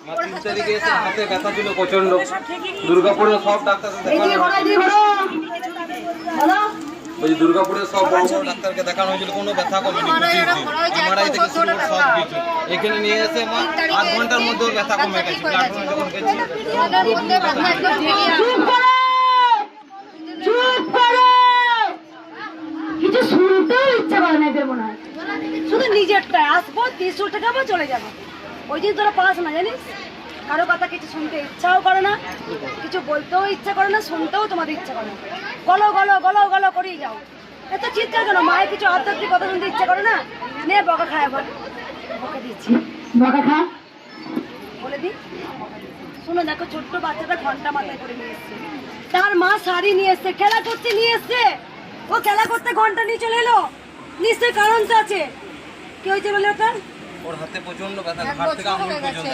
3 তারিখে এসে হাতে ব্যথা ছিল প্রচন্ড। দুর্গাপুরে সব ডাক্তারকে দেখানো ওই দুর্গাপুরে সব বড় বড় ডাক্তারকে দেখানো হয়েছিল, কোনো ব্যথা কমেনি। এমআরআই থেকে শুরু করে সব কিছু এখানে নিয়ে এসে মা 8 ঘন্টার মধ্যে ব্যথা কমে গেছে। ডাক্তার যখন গেছি কিছু শুনতেও ইচ্ছা করে না এদের মনে হয়, শুধু নিজেরটাই আসবো 30 টাকা আবার চলে যাবো। ওই দিন তোরা পাস না জানিস, কারো কথা কিছু শুনতে ইচ্ছাও করে না, কিছু বলতেও ইচ্ছা করে না, শুনতেও তোমাদের ইচ্ছা করে না। গলো গলো গলো গলো করেই যাও। এত চিৎকার কেন? মায়ের কিছু আধ্যাত্মিক কথা শুনতে ইচ্ছা করে না? নে বকা খায়, বল বকা দিচ্ছি, বকা খা বলে দি। শুনো, দেখো ছোট্ট বাচ্চাটা ঘন্টা মাথায় করে নিয়ে এসছে, তার মা শাড়ি নিয়ে এসছে, খেলা করতে নিয়ে এসছে। ও খেলা করতে ঘন্টা নিয়ে চলে এলো, নিশ্চয়ই কারণ তো আছে। কি হয়েছে বলে ওটা? ওর হাতে প্রচন্ড ব্যথা, ঘাট থেকে আঙুল পর্যন্ত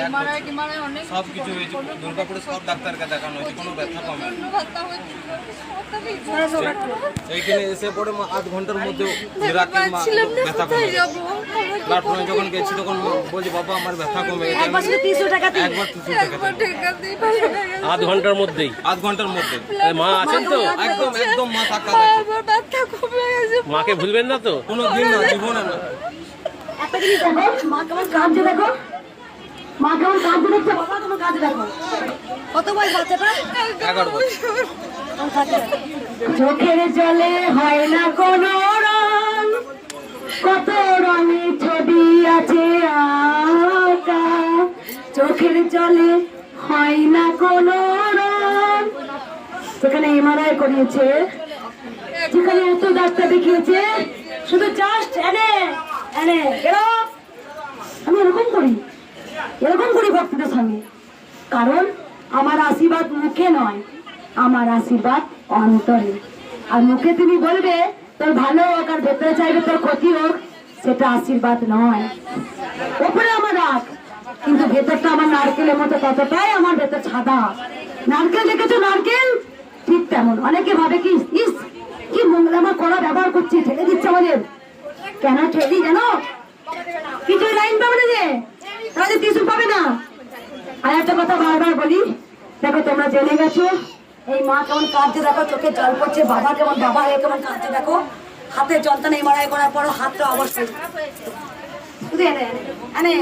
সব কিছু হয়েছে। দুর্গাপুরে সব ডাক্তারকে দেখানো হয়েছে, কোনো ব্যথা কমে না। এইখানে এসে পরে 8 ঘন্টার মধ্যে মিরাকেল মা ব্যথা কমে গেছে। প্ল্যাটফর্মে যখন গেছি তখন বলছি বাবা আমার ব্যথা কমে গেছে। একবার 300 টাকা দিই, একবার 300 টাকা দিই। 8 ঘন্টার মধ্যেই 8 ঘন্টার মধ্যে মা আছেন তো? একদম একদম মা থাকা আছে। মাকে ভুলবেন না তো? কোনো দিন না, জীবনে না। একটা জিনিস দেখো, মা কেমন কাঁদছে, দেখো মা কেমন কাঁদছে, দেখছো বাবা তোমার কাঁদছে দেখো। কত বয়স বাচ্চাটা? 11 বছর। চোখের জলে হয় না কোনো রং, কত রঙে ছবি আছে আঁকা। চোখের জলে হয় না কোনো রং। যেখানে এমআরআই করিয়েছে, যেখানে এত ডাক্তার দেখিয়েছে, শুধু জাস্ট এনে এনে বেরো। আমি এরকম করি ভক্তদের সঙ্গে, কারণ আমার আশীর্বাদ মুখে নয়, আমার আশীর্বাদ অন্তরে। আর মুখে তুমি বলবে তোর ভালো হোক, আর ভেতরে চাইবে তোর ক্ষতি হোক, সেটা আশীর্বাদ নয়। ওপরে আমার রাগ, কিন্তু ভেতরটা আমার নারকেলের মতো, ততটাই আমার ভেতর সাদা। নারকেল দেখেছো? নারকেল ঠিক তেমন। অনেকে ভাবে কি ইস কি মোংলামা করা ব্যবহার করছি, ঠেলে দিচ্ছে আমাদের। কেন ঠেলি জানো? কিছু লাইন পাবে না, যে তাহলে টিস্যু পাবে না। আর একটা কথা বারবার বলি, দেখো তোমরা জেনে গেছো এই মা কেমন কাঁদছে, দেখো চোখে জল পড়ছে, বাবা কেমন কাঁদছে, দেখো হাতে জলটা নেই, মারাই করার পর হাতটা অবশ্যই শুধু এনে এনে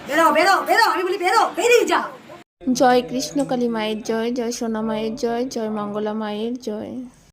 বেরো বেরো বেরো, আমি বলি বেরো, বেরিয়ে যা। জয় কৃষ্ণকালী মায়ের জয়, জয় সোনা মায়ের জয়, জয় মঙ্গলা মায়ের জয়।